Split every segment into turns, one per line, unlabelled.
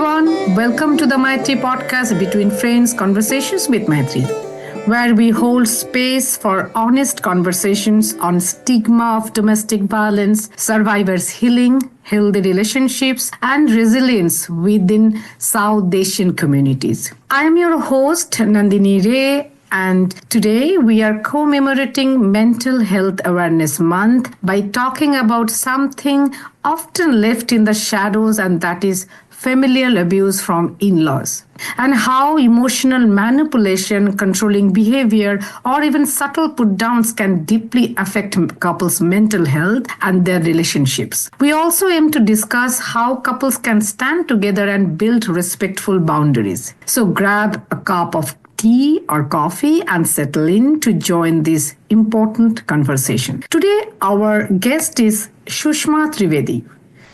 everyone. Welcome to the Maitri podcast Between Friends Conversations with Maitri, where we hold space for honest conversations on stigma of domestic violence, survivors' healing, healthy relationships, and resilience within South Asian communities. I am your host, Nandini Ray, and today we are commemorating Mental Health Awareness Month by talking about something often left in the shadows, and that is familial abuse from in-laws, and how emotional manipulation, controlling behavior, or even subtle put-downs can deeply affect couples' mental health and their relationships. We also aim to discuss how couples can stand together and build respectful boundaries. So grab a cup of tea or coffee and settle in to join this important conversation. Today, our guest is Sushma Trivedi.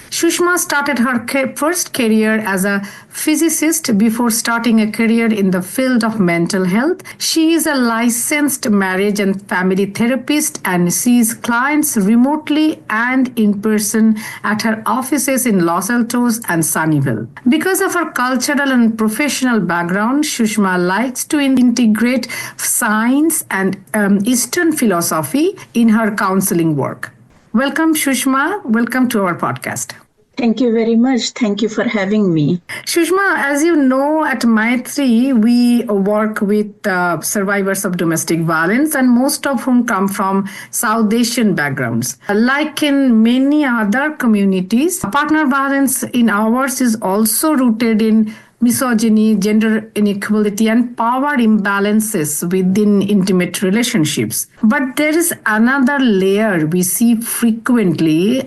Sushma started her first career as a physicist before starting a career in the field of mental health. She is a licensed marriage and family therapist and sees clients remotely and in person at her offices in Los Altos and Sunnyvale. Because of her cultural and professional background, Sushma likes to integrate science and Eastern philosophy in her counseling work. Welcome, Sushma. Welcome to our podcast.
Thank you very much. Thank you for having me.
Sushma, as you know, at Maitri, we work with survivors of domestic violence, and most of whom come from South Asian backgrounds. Like in many other communities, partner violence in ours is also rooted in misogyny, gender inequality, and power imbalances within intimate relationships. But there is another layer we see frequently,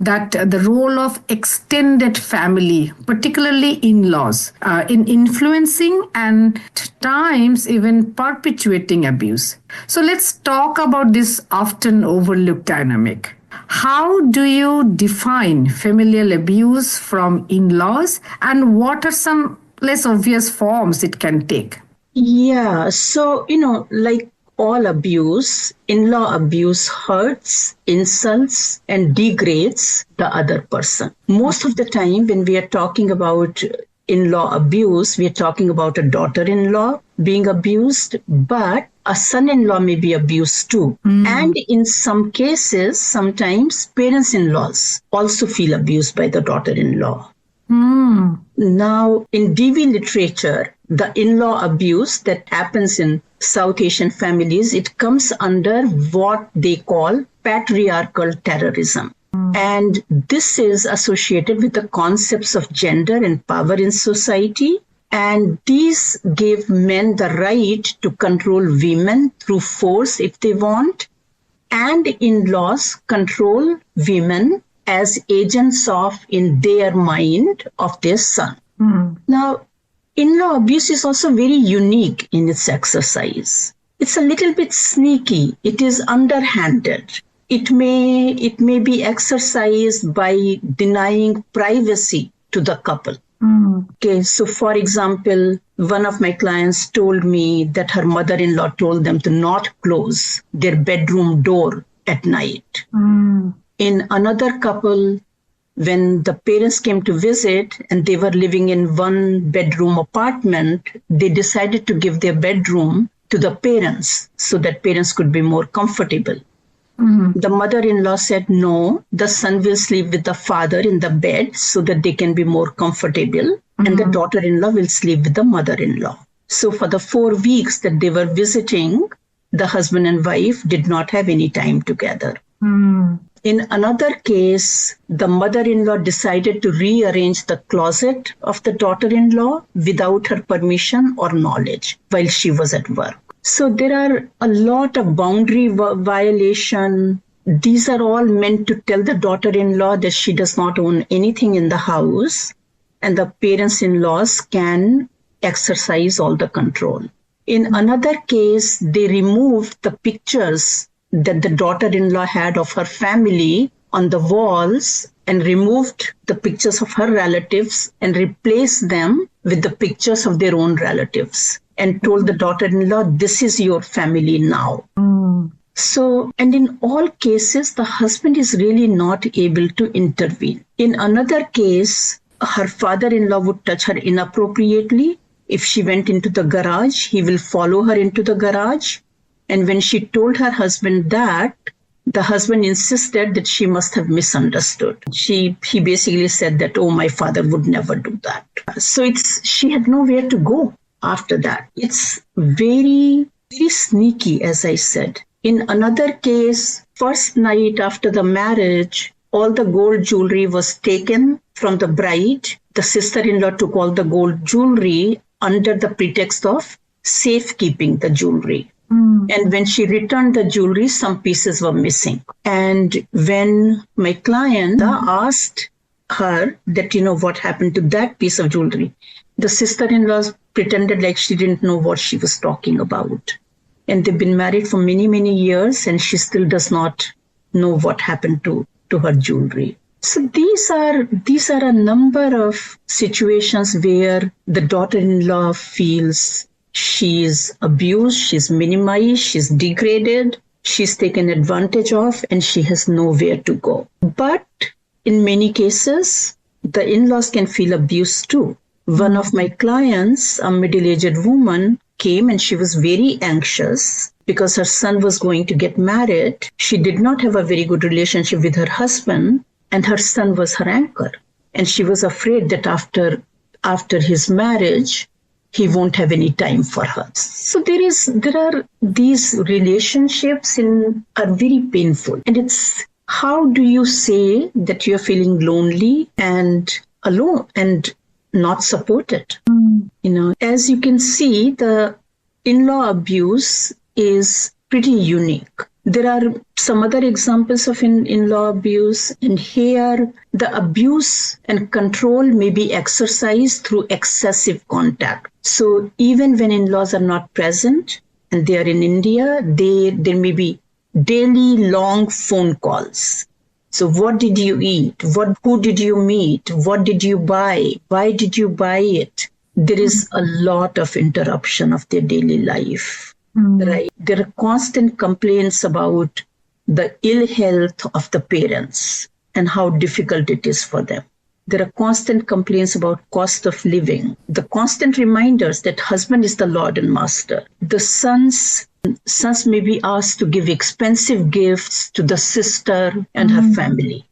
that the role of extended family, particularly in-laws, in influencing and at times even perpetuating abuse. So let's talk about this often overlooked dynamic. How do you define familial abuse from in-laws, and what are some less obvious forms it can take?
Yeah, so, like all abuse, in-law abuse hurts, insults, and degrades the other person. Most of the time when we are talking about in-law abuse, we are talking about a daughter-in-law being abused, but a son-in-law may be abused too. And in some cases, sometimes parents-in-laws also feel abused by the daughter-in-law. Now, in DV literature, the in-law abuse that happens in South Asian families, it comes under what they call patriarchal terrorism. And this is associated with the concepts of gender and power in society. And these give men the right to control women through force if they want. And in-laws control women as agents of, in their mind, of their son. Now, in-law abuse is also very unique in its exercise. It's a little bit sneaky. It is underhanded. It may be exercised by denying privacy to the couple. Okay, so for example, one of my clients told me that her mother-in-law told them to not close their bedroom door at night. In another couple, when the parents came to visit and they were living in one bedroom apartment, they decided to give their bedroom to the parents so that parents could be more comfortable. The mother-in-law said, no, the son will sleep with the father in the bed so that they can be more comfortable, and the daughter-in-law will sleep with the mother-in-law. So for the 4 weeks that they were visiting, the husband and wife did not have any time together. In another case, the mother-in-law decided to rearrange the closet of the daughter-in-law without her permission or knowledge while she was at work. So there are a lot of boundary violation. These are all meant to tell the daughter-in-law that she does not own anything in the house, and the parents-in-laws can exercise all the control. In another case, they removed the pictures that the daughter-in-law had of her family on the walls and removed the pictures of her relatives and replaced them with the pictures of their own relatives, and told the daughter-in-law, this is your family now. So, and in all cases, the husband is really not able to intervene. In another case, her father-in-law would touch her inappropriately. If she went into the garage, he will follow her into the garage. And when she told her husband that, the husband insisted that she must have misunderstood. He basically said that, oh, my father would never do that. So she had nowhere to go after that. It's very, very sneaky, as I said. In another case, first night after the marriage, all the gold jewelry was taken from the bride. The sister-in-law took all the gold jewelry under the pretext of safekeeping the jewelry. And when she returned the jewelry, some pieces were missing. And when my client asked her that, what happened to that piece of jewelry, the sister-in-law pretended like she didn't know what she was talking about. And they've been married for many, many years, and she still does not know what happened to her jewelry. So these are a number of situations where the daughter-in-law feels she's abused, she's minimized, she's degraded, she's taken advantage of, and she has nowhere to go. But in many cases, the in-laws can feel abused too. One of my clients, a middle-aged woman, came and she was very anxious because her son was going to get married. She did not have a very good relationship with her husband, and her son was her anchor. And she was afraid that after his marriage, he won't have any time for her. So there are these relationships are very painful. And it's, how do you say that you're feeling lonely and alone and not supported? As you can see, the in-law abuse is pretty unique. There are some other examples of in-law abuse, and here the abuse and control may be exercised through excessive contact. So even when in-laws are not present and they are in India, there may be daily long phone calls. So what did you eat? Who did you meet? What did you buy? Why did you buy it? There is a lot of interruption of their daily life. Right. There are constant complaints about the ill health of the parents and how difficult it is for them. There are constant complaints about cost of living, the constant reminders that husband is the Lord and Master. The sons may be asked to give expensive gifts to the sister and her family.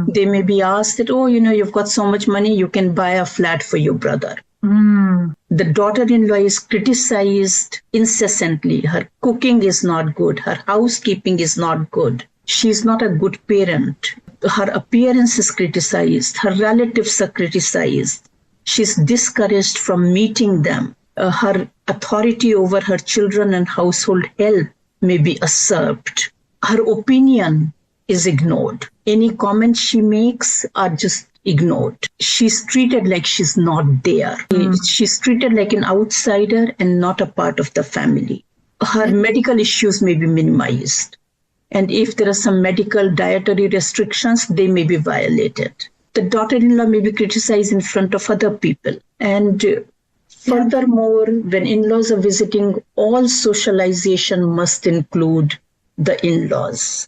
They may be asked that, you've got so much money, you can buy a flat for your brother. The daughter-in-law is criticized incessantly. Her cooking is not good. Her housekeeping is not good. She's not a good parent. Her appearance is criticized. Her relatives are criticized. She's discouraged from meeting them. Her authority over her children and household help may be usurped. Her opinion is ignored. Any comments she makes are just ignored. She's treated like she's not there. She's treated like an outsider and not a part of the family. Her medical issues may be minimized. And if there are some medical dietary restrictions, they may be violated. The daughter-in-law may be criticized in front of other people. And furthermore, when in-laws are visiting, all socialization must include the in-laws.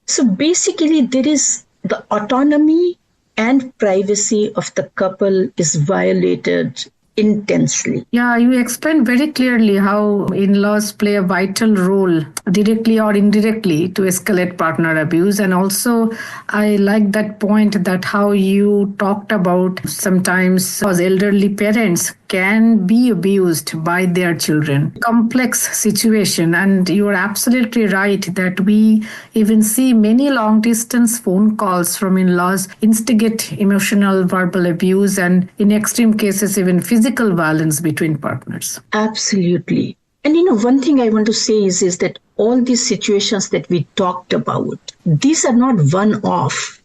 So basically, there is the autonomy and privacy of the couple is violated intensely.
Yeah, you explained very clearly how in-laws play a vital role, directly or indirectly, to escalate partner abuse. And also, I like that point that how you talked about sometimes elderly parents can be abused by their children. Complex situation, and you are absolutely right that we even see many long-distance phone calls from in-laws instigate emotional verbal abuse, and in extreme cases even physical violence between partners.
Absolutely. And one thing I want to say is that all these situations that we talked about, these are not one-off.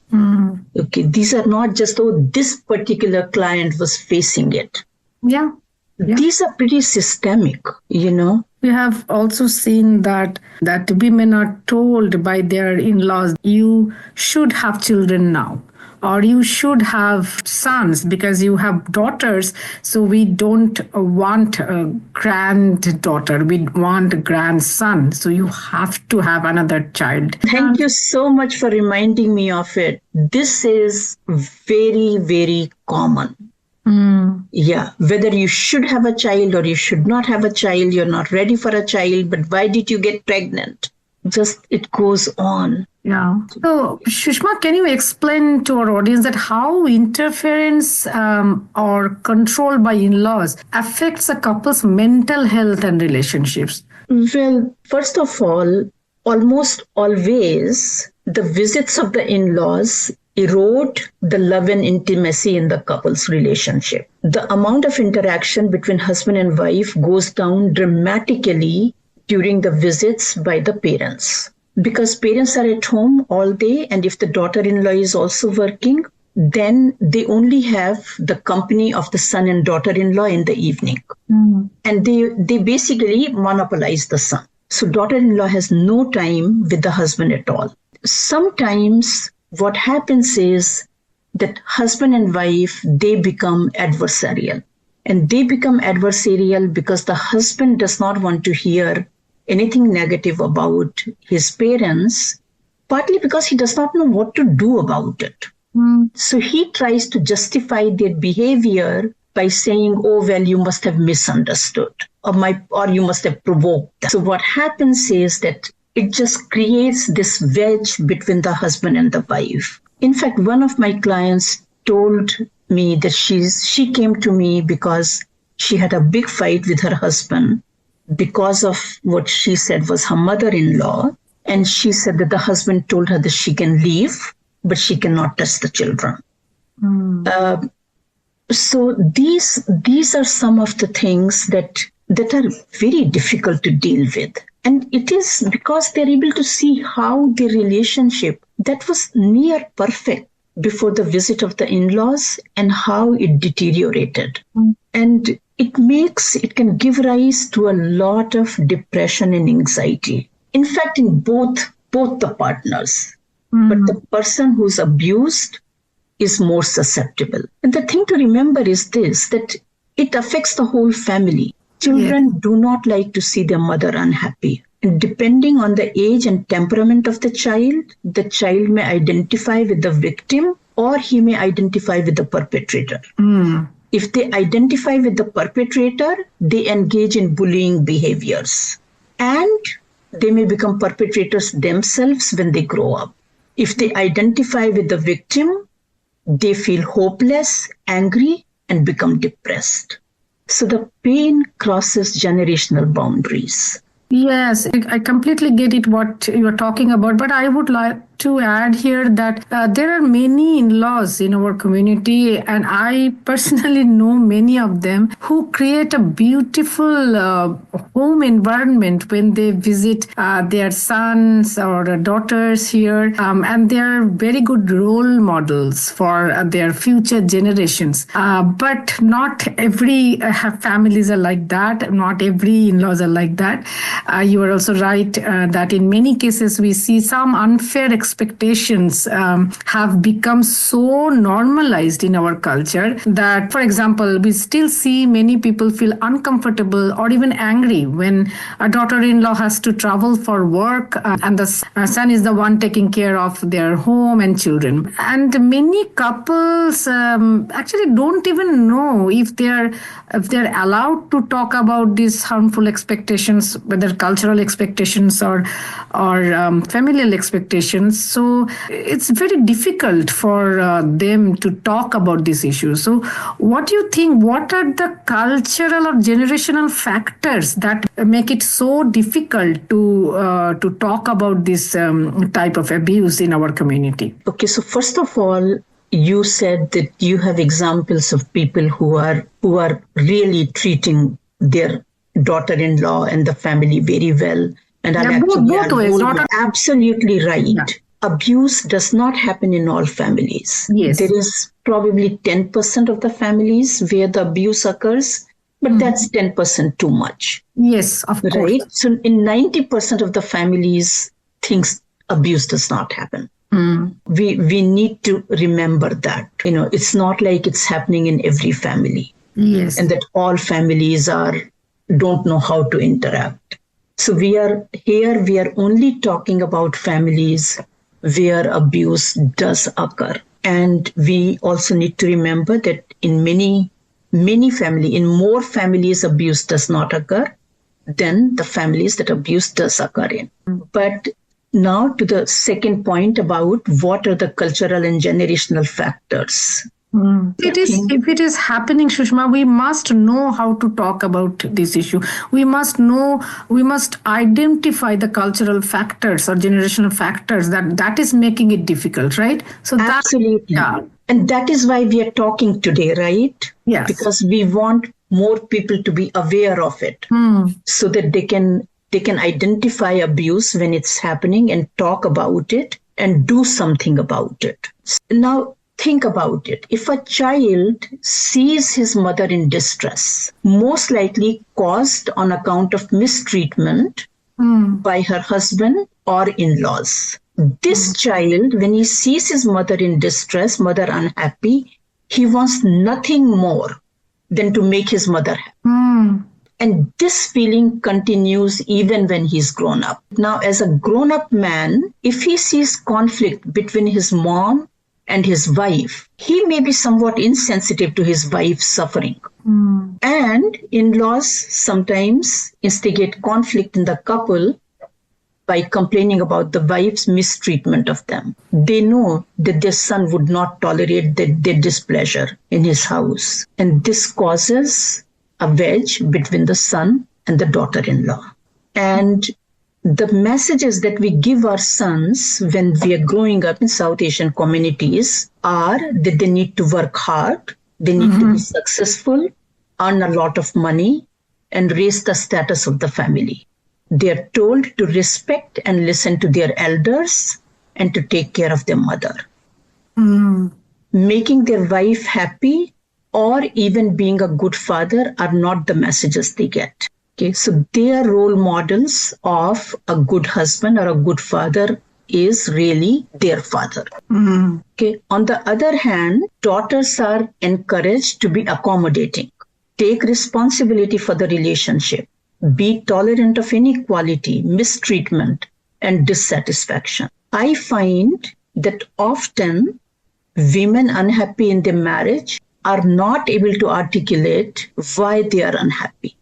Okay, these are not just, this particular client was facing it.
Yeah.
These are pretty systemic,
We have also seen that women are told by their in-laws, you should have children now, or you should have sons because you have daughters. So we don't want a granddaughter, we want a grandson. So you have to have another child.
Thank you so much for reminding me of it. This is very, very common. Yeah, whether you should have a child or you should not have a child, you're not ready for a child, but why did you get pregnant? Just it goes on.
Yeah. So, Sushma, can you explain to our audience that how interference or control by in-laws affects a couple's mental health and relationships?
Well, first of all, almost always the visits of the in-laws erode the love and intimacy in the couple's relationship. The amount of interaction between husband and wife goes down dramatically during the visits by the parents. Because parents are at home all day, and if the daughter-in-law is also working, then they only have the company of the son and daughter-in-law in the evening. And they basically monopolize the son. So daughter-in-law has no time with the husband at all. Sometimes what happens is that husband and wife, they become adversarial. And they become adversarial because the husband does not want to hear anything negative about his parents, partly because he does not know what to do about it. So he tries to justify their behavior by saying, oh, well, you must have misunderstood or you must have provoked them. So what happens is that it just creates this wedge between the husband and the wife. In fact, one of my clients told me that she came to me because she had a big fight with her husband because of what she said was her mother-in-law. And she said that the husband told her that she can leave, but she cannot touch the children. So these are some of the things that are very difficult to deal with. And it is because they're able to see how the relationship that was near perfect before the visit of the in-laws and how it deteriorated. And it can give rise to a lot of depression and anxiety. In fact, in both the partners. But the person who's abused is more susceptible. And the thing to remember is this, that it affects the whole family. Children do not like to see their mother unhappy. And depending on the age and temperament of the child may identify with the victim or he may identify with the perpetrator. If they identify with the perpetrator, they engage in bullying behaviors. And they may become perpetrators themselves when they grow up. If they identify with the victim, they feel hopeless, angry, and become depressed. So the pain crosses generational boundaries.
Yes, I completely get it what you are talking about, but I would like to add here that there are many in-laws in our community, and I personally know many of them who create a beautiful home environment when they visit their sons or daughters here, and they are very good role models for their future generations. But not every families are like that. Not every in-laws are like that. You are also right that in many cases we see some unfair expectations have become so normalized in our culture that, for example, we still see many people feel uncomfortable or even angry when a daughter-in-law has to travel for work and the son is the one taking care of their home and children. And many couples actually don't even know if they're allowed to talk about these harmful expectations, whether cultural expectations or familial expectations. So it's very difficult for them to talk about these issues. So what do you think, what are the cultural or generational factors that make it so difficult to talk about this type of abuse in our community?
Okay, so first of all, you said that you have examples of people who are really treating their daughter-in-law and the family very well. And
both ways.
Absolutely right. Yeah. Abuse does not happen in all families.
Yes.
There is probably 10% of the families where the abuse occurs, but that's 10% too much.
Yes, of course.
Right? So in 90% of the families, things abuse does not happen. We need to remember that. It's not like it's happening in every family.
Yes.
And that all families don't know how to interact. So we are only talking about families where abuse does occur. And we also need to remember that in in more families, abuse does not occur than the families that abuse does occur in. But now to the second point about what are the cultural and generational factors.
If it is happening, Sushma, we must know how to talk about this issue. We must identify the cultural factors or generational factors that is making it difficult, right? So
absolutely. And that is why we are talking today, right?
Yes.
Because we want more people to be aware of it so that they can identify abuse when it's happening and talk about it and do something about it. Now, think about it. If a child sees his mother in distress, most likely caused on account of mistreatment by her husband or in-laws, this child, when he sees his mother in distress, mother unhappy, he wants nothing more than to make his mother happy. And this feeling continues even when he's grown up. Now, as a grown-up man, if he sees conflict between his mom and his wife, he may be somewhat insensitive to his wife's suffering. And in-laws sometimes instigate conflict in the couple by complaining about the wife's mistreatment of them. They know that their son would not tolerate their displeasure in his house. And this causes a wedge between the son and the daughter-in-law. And the messages that we give our sons when we are growing up in South Asian communities are that they need to work hard, they need to be successful, earn a lot of money, and raise the status of the family. They are told to respect and listen to their elders and to take care of their mother. Making their wife happy or even being a good father are not the messages they get. Okay, so their role models of a good husband or a good father is really their father. Okay. On the other hand, daughters are encouraged to be accommodating, take responsibility for the relationship, be tolerant of inequality, mistreatment, and dissatisfaction. I find that often women unhappy in their marriage are not able to articulate why they are unhappy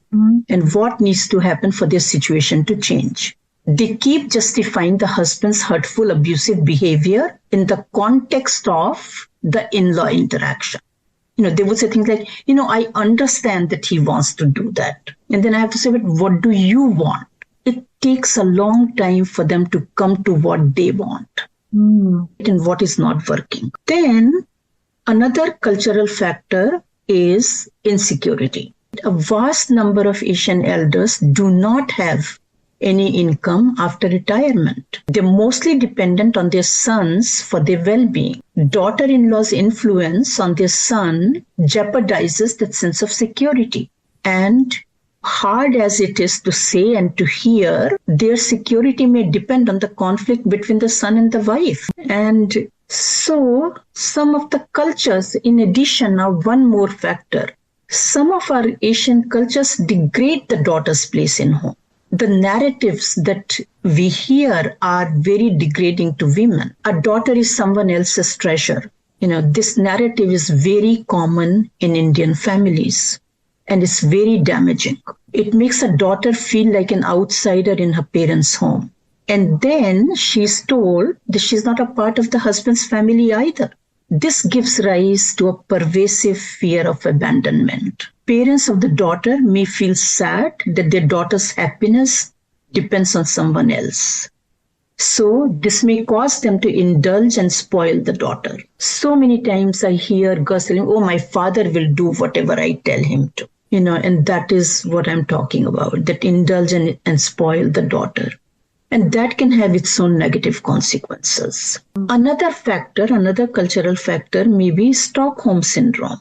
and what needs to happen for their situation to change. They keep justifying the husband's hurtful, abusive behavior in the context of the in-law interaction. They would say things like, I understand that he wants to do that. And then I have to say, but what do you want? It takes a long time for them to come to what they want and what is not working. Then another cultural factor is insecurity. A vast number of Asian elders do not have any income after retirement. They're mostly dependent on their sons for their well-being. Daughter-in-law's influence on their son jeopardizes that sense of security. And hard as it is to say and to hear, their security may depend on the conflict between the son and the wife. And so some of the cultures, in addition, now one more factor, some of our Asian cultures degrade the daughter's place in home. The narratives that we hear are very degrading to women. A daughter is someone else's treasure. This narrative is very common in Indian families and it's very damaging. It makes a daughter feel like an outsider in her parents' home. And then she's told that she's not a part of the husband's family either. This gives rise to a pervasive fear of abandonment. Parents of the daughter may feel sad that their daughter's happiness depends on someone else. So this may cause them to indulge and spoil the daughter. So many times I hear girls saying, my father will do whatever I tell him to. And that is what I'm talking about, that indulge and spoil the daughter. And that can have its own negative consequences. Another cultural factor may be Stockholm syndrome,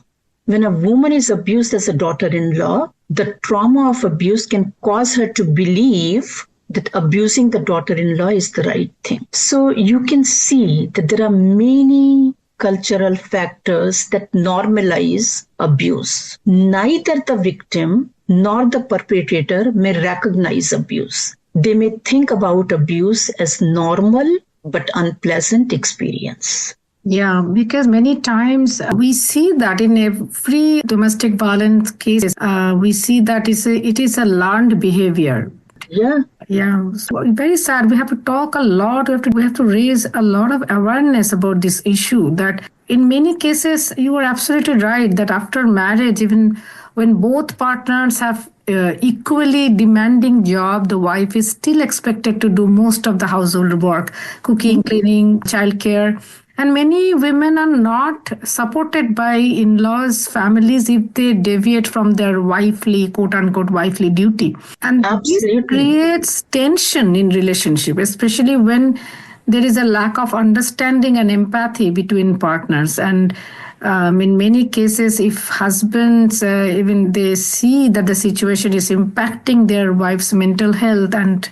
When a woman is abused as a daughter-in-law, the trauma of abuse can cause her to believe that abusing the daughter-in-law is the right thing. So you can see that there are many cultural factors that normalize abuse. Neither the victim nor the perpetrator may recognize abuse. They may think about abuse as normal but unpleasant experience.
Yeah, because many times we see that in every domestic violence cases, we see that it is a learned behavior.
Yeah.
Yeah, so very sad. We have to talk a lot. We have to raise a lot of awareness about this issue. That in many cases, you are absolutely right. That after marriage, even when both partners have equally demanding job, the wife is still expected to do most of the household work, cooking, cleaning, childcare. And many women are not supported by in-laws, families, if they deviate from their wifely, quote unquote, wifely duty. And
Absolutely.
this creates tension in relationship, especially when there is a lack of understanding and empathy between partners. And in many cases, if husbands even they see that the situation is impacting their wife's mental health and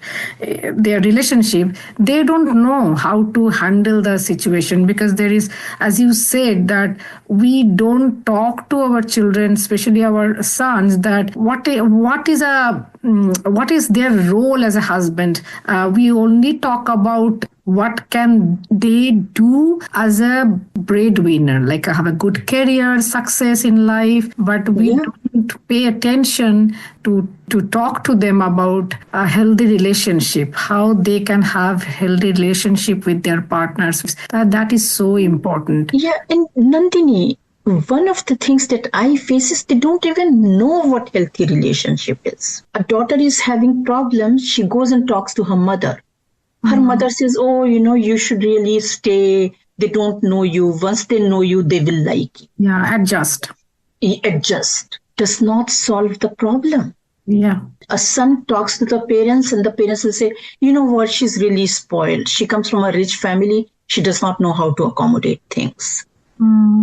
their relationship, they don't know how to handle the situation, because there is, as you said, that we don't talk to our children, especially our sons, that what is their role as a husband. We only talk about what can they do as a breadwinner, like have a good career, success in life, but we don't pay attention to talk to them about a healthy relationship, how they can have healthy relationship with their partners. That is so important.
Yeah, and Nandini, one of the things that I face is they don't even know what healthy relationship is. A daughter is having problems, she goes and talks to her mother. Her mother says, oh, you should really stay. They don't know you. Once they know you, they will like you.
Yeah, adjust.
Adjust does not solve the problem.
Yeah.
A son talks to the parents and the parents will say, you know what, she's really spoiled. She comes from a rich family. She does not know how to accommodate things.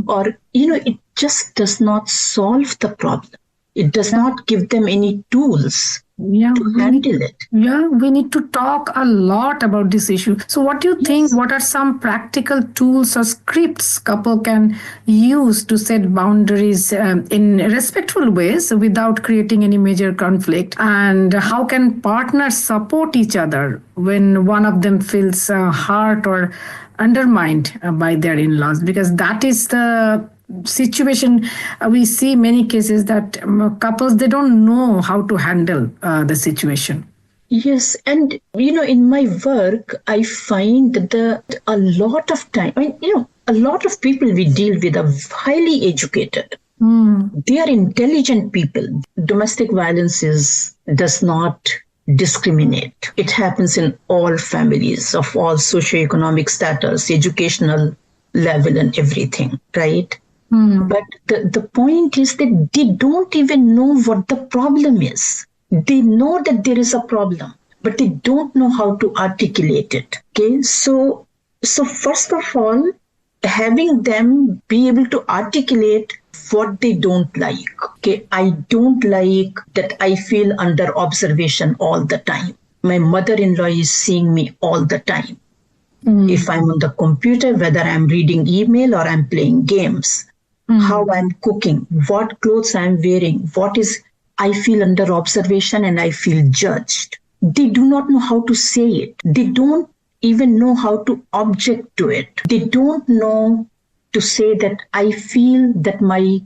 Or, it just does not solve the problem. It does not give them any tools to handle it.
Yeah, we need to talk a lot about this issue. So what do you think, what are some practical tools or scripts couple can use to set boundaries in respectful ways without creating any major conflict? And how can partners support each other when one of them feels hurt or undermined by their in-laws? Because that is the situation. We see many cases that couples, they don't know how to handle the situation.
Yes, and in my work I find that a lot of time, a lot of people we deal with are highly educated. They are intelligent people. Domestic violence does not discriminate. It happens in all families of all socioeconomic status, educational level and everything, right? But the point is that they don't even know what the problem is. They know that there is a problem, but they don't know how to articulate it. Okay, so first of all, having them be able to articulate what they don't like. Okay, I don't like that I feel under observation all the time. My mother-in-law is seeing me all the time. If I'm on the computer, whether I'm reading email or I'm playing games. How I'm cooking, what clothes I'm wearing, I feel under observation and I feel judged. They do not know how to say it. They don't even know how to object to it. They don't know to say that I feel that my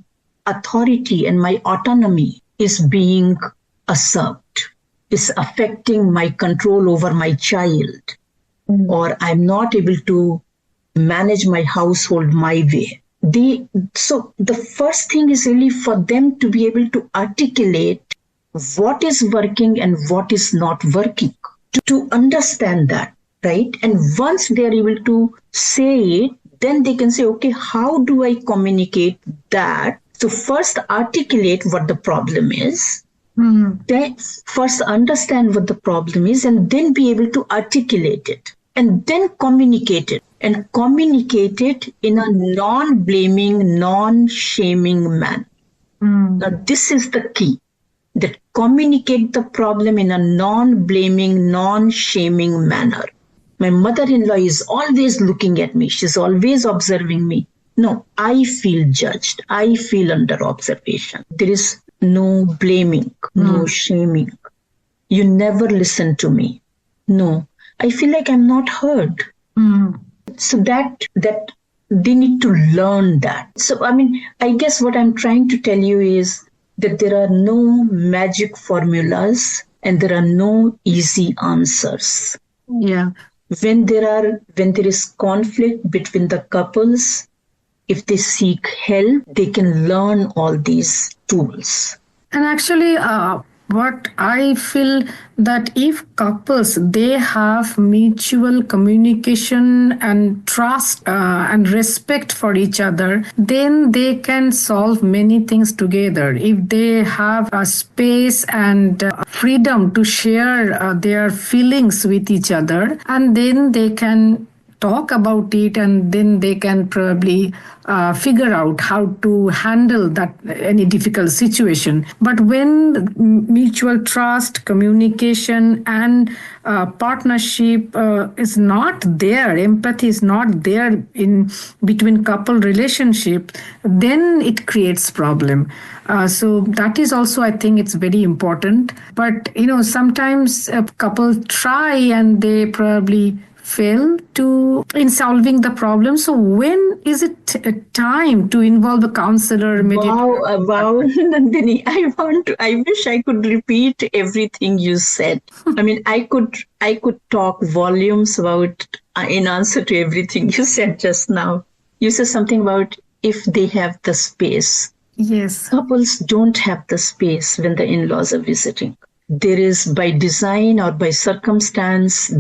authority and my autonomy is being usurped, is affecting my control over my child, or I'm not able to manage my household my way. So the first thing is really for them to be able to articulate what is working and what is not working, to understand that, right? And once they are able to say it, then they can say, okay, how do I communicate that? So first articulate what the problem is, then first understand what the problem is, and then be able to articulate it, and then communicate it. And communicate it in a non-blaming, non-shaming manner. Now, this is the key, that communicate the problem in a non-blaming, non-shaming manner. My mother-in-law is always looking at me. She's always observing me. No, I feel judged. I feel under observation. There is no blaming, no shaming. You never listen to me. No, I feel like I'm not heard. So that they need to learn that. So, I guess what I'm trying to tell you is that there are no magic formulas and there are no easy answers.
Yeah.
When there is conflict between the couples, if they seek help, they can learn all these tools.
And actually, what I feel that if couples, they have mutual communication and trust and respect for each other, then they can solve many things together. If they have a space and freedom to share their feelings with each other, and then they can talk about it, and then they can probably figure out how to handle that any difficult situation. But when mutual trust, communication, and partnership is not there, empathy is not there in between couple relationship, then it creates problem. So that is also, I think, it's very important. But sometimes a couple try and they probably fail in solving the problem. So when is it time to involve a counselor?
Wow, Nandini, I wish I could repeat everything you said. I could talk volumes about in answer to everything you said just now. You said something about if they have the space.
Yes.
Couples don't have the space when the in-laws are visiting. There is, by design or by circumstance,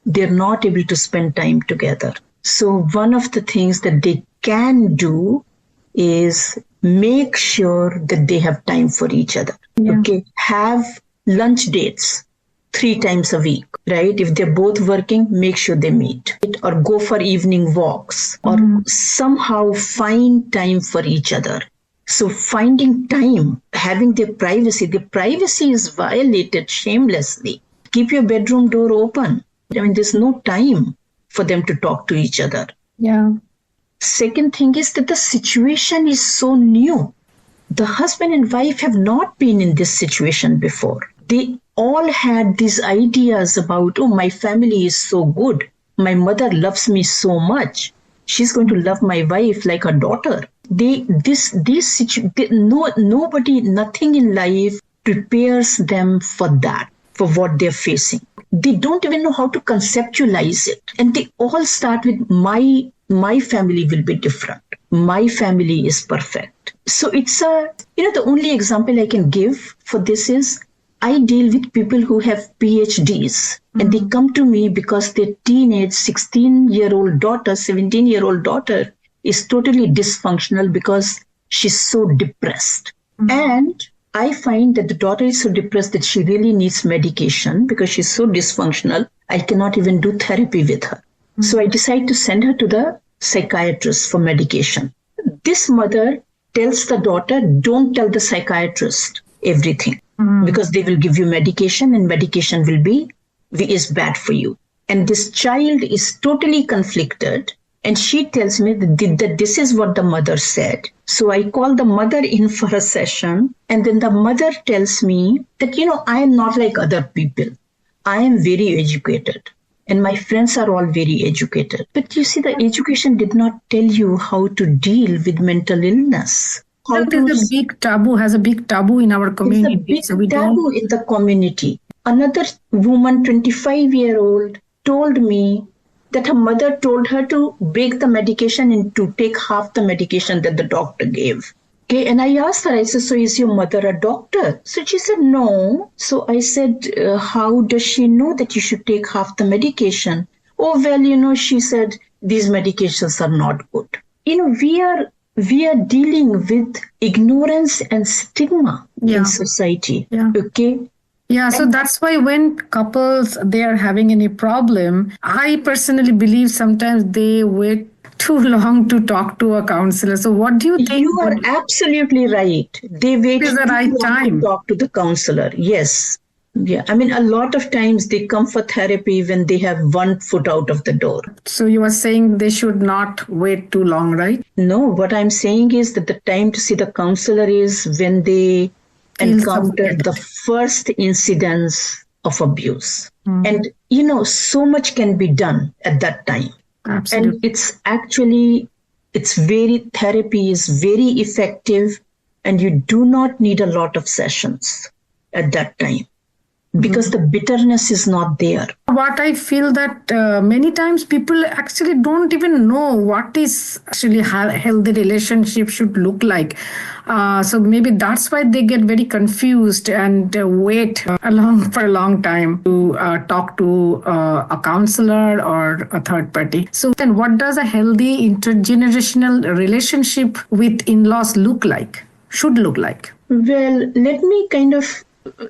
they're not able to spend time together. So one of the things that they can do is make sure that they have time for each other. Yeah. Okay. Have lunch dates 3 times a week, right? If they're both working, make sure they meet, or go for evening walks, or somehow find time for each other. So finding time, having their privacy is violated shamelessly. Keep your bedroom door open. There's no time for them to talk to each other.
Yeah.
Second thing is that the situation is so new. The husband and wife have not been in this situation before. They all had these ideas about, my family is so good. My mother loves me so much. She's going to love my wife like a daughter. Nothing in life prepares them for that, for what they're facing. They don't even know how to conceptualize it. And they all start with my family will be different. My family is perfect. So it's the only example I can give for this is I deal with people who have PhDs and they come to me because their teenage 16-year-old daughter, 17-year-old daughter is totally dysfunctional because she's so depressed. And I find that the daughter is so depressed that she really needs medication because she's so dysfunctional. I cannot even do therapy with her. So I decide to send her to the psychiatrist for medication. This mother tells the daughter, don't tell the psychiatrist everything because they will give you medication and medication is bad for you. And this child is totally conflicted. And she tells me that this is what the mother said. So I call the mother in for a session. And then the mother tells me that, I am not like other people. I am very educated. And my friends are all very educated. But you see, the education did not tell you how to deal with mental illness.
That is a big taboo, has a big taboo in our community.
It's a big taboo in the community. Another woman, 25-year-old, told me that her mother told her to break the medication and to take half the medication that the doctor gave. Okay, and I asked her, I said, so is your mother a doctor? So she said, no. So I said, how does she know that you should take half the medication? Oh, well, she said, these medications are not good. We are dealing with ignorance and stigma in society.
Yeah.
Okay.
Yeah, so that's why when couples, they are having any problem, I personally believe sometimes they wait too long to talk to a counselor. So, what do you think
You are absolutely right. They wait
is the
too
right
long to
time?
talk to the counselor. Yes. Yeah. I mean, a lot of times they come for therapy when they have one foot out of the door.
So, you are saying they should not wait too long, right?
No, what I'm saying is that the time to see the counselor is when they
Feel
encounter
suffocated.
the first incidents of abuse.
Mm.
And, so much can be done at that time. And
Absolutely.
therapy is very effective, and you do not need a lot of sessions at that time because the bitterness is not there.
What I feel that many times people actually don't even know what is actually healthy relationship should look like. So maybe that's why they get very confused and wait for a long time to talk to a counselor or a third party. So then, what does a healthy intergenerational relationship with in-laws look like? Should look like?
Well, let me kind of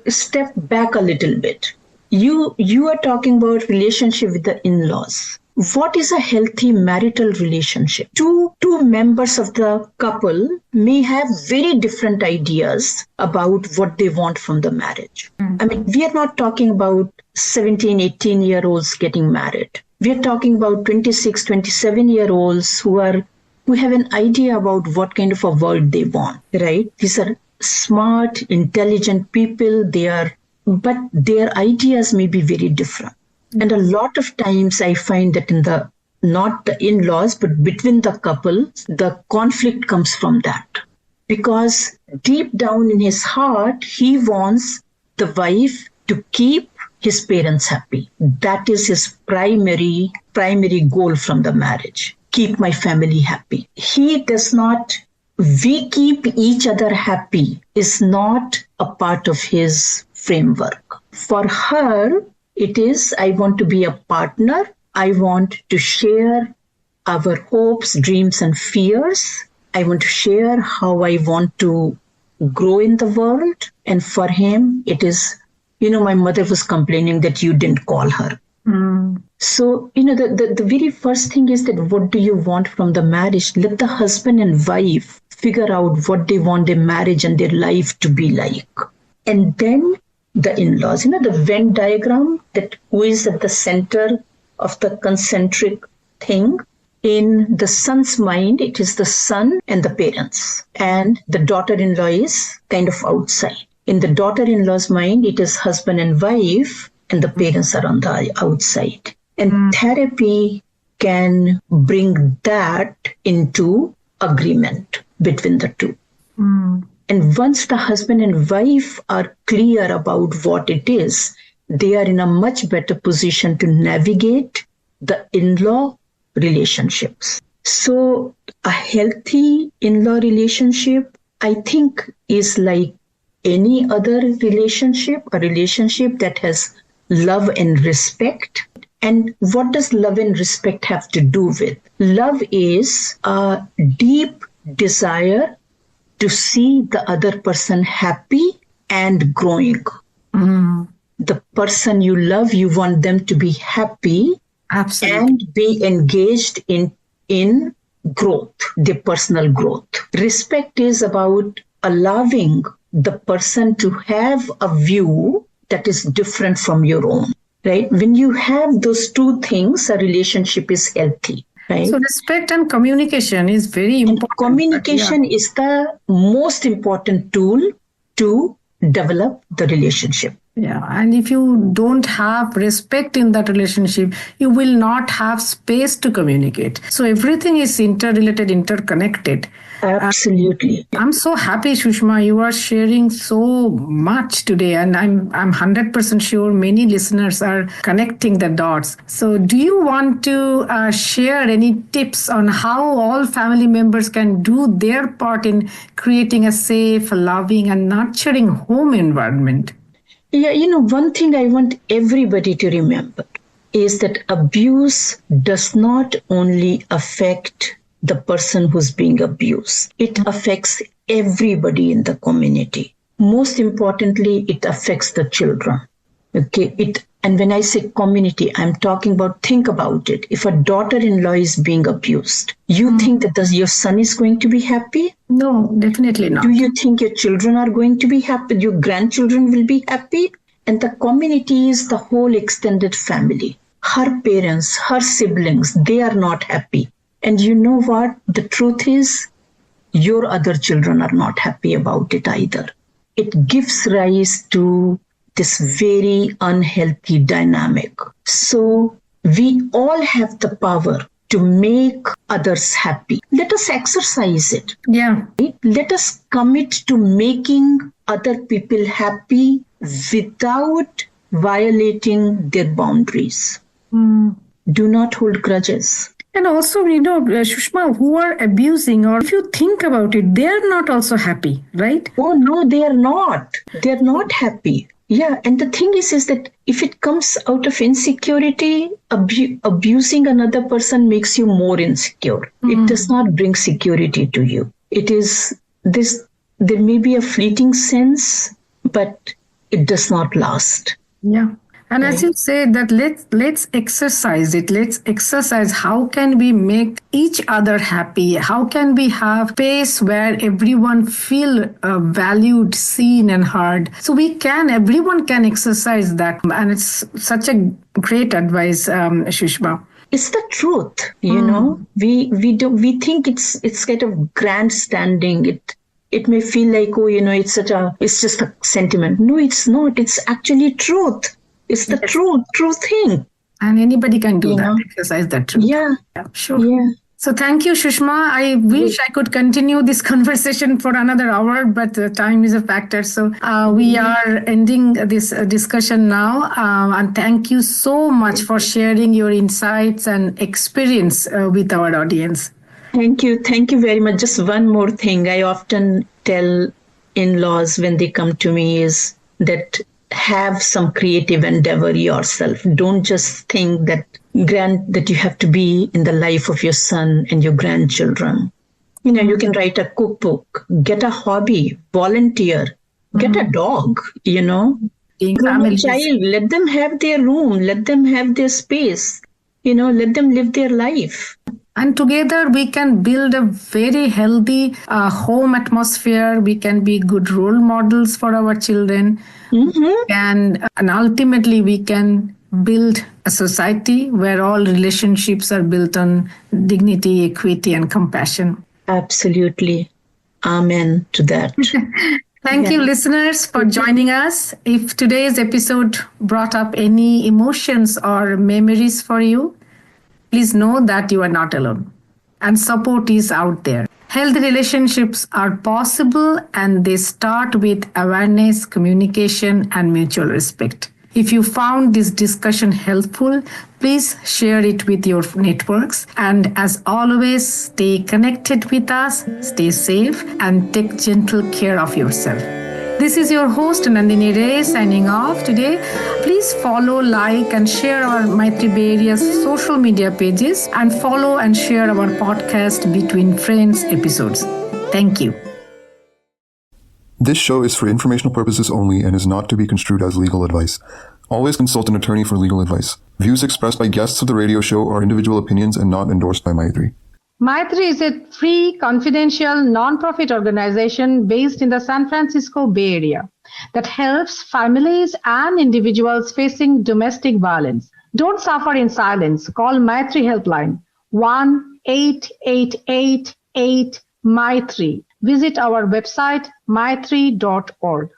step back a little bit. You are talking about relationship with the in-laws. What is a healthy marital relationship? Two members of the couple may have very different ideas about what they want from the marriage. I mean, we are not talking about 17, 18-year-olds getting married. We are talking about 26, 27-year-olds who have an idea about what kind of a world they want, right? These are smart, intelligent people. But their ideas may be very different. And a lot of times I find that not the in-laws, but between the couple, the conflict comes from that. Because deep down in his heart, he wants the wife to keep his parents happy. That is his primary goal from the marriage. Keep my family happy. We keep each other happy is not a part of his framework. For her, it is, I want to be a partner. I want to share our hopes, dreams, and fears. I want to share how I want to grow in the world. And for him, it is, my mother was complaining that you didn't call her. So, the very first thing is that what do you want from the marriage? Let the husband and wife figure out what they want their marriage and their life to be like. And then the in-laws, the Venn diagram, that who is at the center of the concentric thing. In the son's mind, it is the son and the parents. And the daughter-in-law is kind of outside. In the daughter-in-law's mind, it is husband and wife, and the parents are on the outside. And therapy can bring that into agreement between the two. And once the husband and wife are clear about what it is, they are in a much better position to navigate the in-law relationships. So a healthy in-law relationship, I think, is like any other relationship, a relationship that has love and respect. And what does love and respect have to do with? Love is a deep desire to see the other person happy and growing. The person you love, you want them to be happy.
Absolutely.
And be engaged in growth, their personal growth. Respect is about allowing the person to have a view that is different from your own, right? When you have those two things, a relationship is healthy, right?
So respect and communication is very important.
And communication is the most important tool to develop the relationship.
Yeah, and if you don't have respect in that relationship, you will not have space to communicate. So everything is interrelated, interconnected.
Absolutely.
I'm so happy, Sushma, you are sharing so much today, and I'm 100% sure many listeners are connecting the dots. So do you want to share any tips on how all family members can do their part in creating a safe, loving, and nurturing home environment?
Yeah, one thing I want everybody to remember is that abuse does not only affect the person who's being abused. It affects everybody in the community. Most importantly, it affects the children. Okay, and when I say community, I'm talking about, think about it. If a daughter-in-law is being abused, you think that your son is going to be happy?
No, definitely not.
Do you think your children are going to be happy? Your grandchildren will be happy? And the community is the whole extended family. Her parents, her siblings, they are not happy. And you know what? The truth is, your other children are not happy about it either. It gives rise to this very unhealthy dynamic. So we all have the power to make others happy. Let us exercise it.
Yeah.
Let us commit to making other people happy without violating their boundaries. Do not hold grudges.
And also, Sushma, who are abusing, or if you think about it, they are not also happy, right?
Oh, no, they are not. They're not happy. Yeah, and the thing is that if it comes out of insecurity, abusing another person makes you more insecure. It does not bring security to you. It is this, there may be a fleeting sense, but it does not last.
Yeah. And as you say that let's exercise it. Let's exercise how can we make each other happy? How can we have space where everyone feel valued, seen and heard? So everyone can exercise that. And it's such a great advice, Sushma.
It's the truth, you know. We think it's kind of grandstanding. It may feel like, it's just a sentiment. No, it's not. It's actually truth. It's the true thing.
And anybody can do that, exercise that truth.
Yeah,
sure.
Yeah.
So thank you, Sushma. I wish I could continue this conversation for another hour, but time is a factor. So we are ending this discussion now. And thank you so much for sharing your insights and experience with our audience.
Thank you. Thank you very much. Just one more thing. I often tell in-laws when they come to me is that have some creative endeavor yourself. Don't just think that you have to be in the life of your son and your grandchildren. You can write a cookbook, get a hobby, volunteer, get a dog, Groom a child, let them have their room, let them have their space, let them live their life.
And together we can build a very healthy home atmosphere. We can be good role models for our children. And ultimately we can build a society where all relationships are built on dignity, equity, and compassion.
Absolutely. Amen to that.
Thank you, listeners, for joining us. If today's episode brought up any emotions or memories for you, please know that you are not alone and support is out there. Healthy relationships are possible and they start with awareness, communication, and mutual respect. If you found this discussion helpful, please share it with your networks. And as always, stay connected with us, stay safe, and take gentle care of yourself. This is your host, Nandini Ray, signing off today. Please follow, like, and share our Maitri Bay Area's social media pages and follow and share our podcast Between Friends episodes. Thank you.
This show is for informational purposes only and is not to be construed as legal advice. Always consult an attorney for legal advice. Views expressed by guests of the radio show are individual opinions and not endorsed by Maitri.
Maitri is a free, confidential, non-profit organization based in the San Francisco Bay Area that helps families and individuals facing domestic violence. Don't suffer in silence. Call Maitri Helpline 1-888-8-MAITRI. Visit our website maitri.org.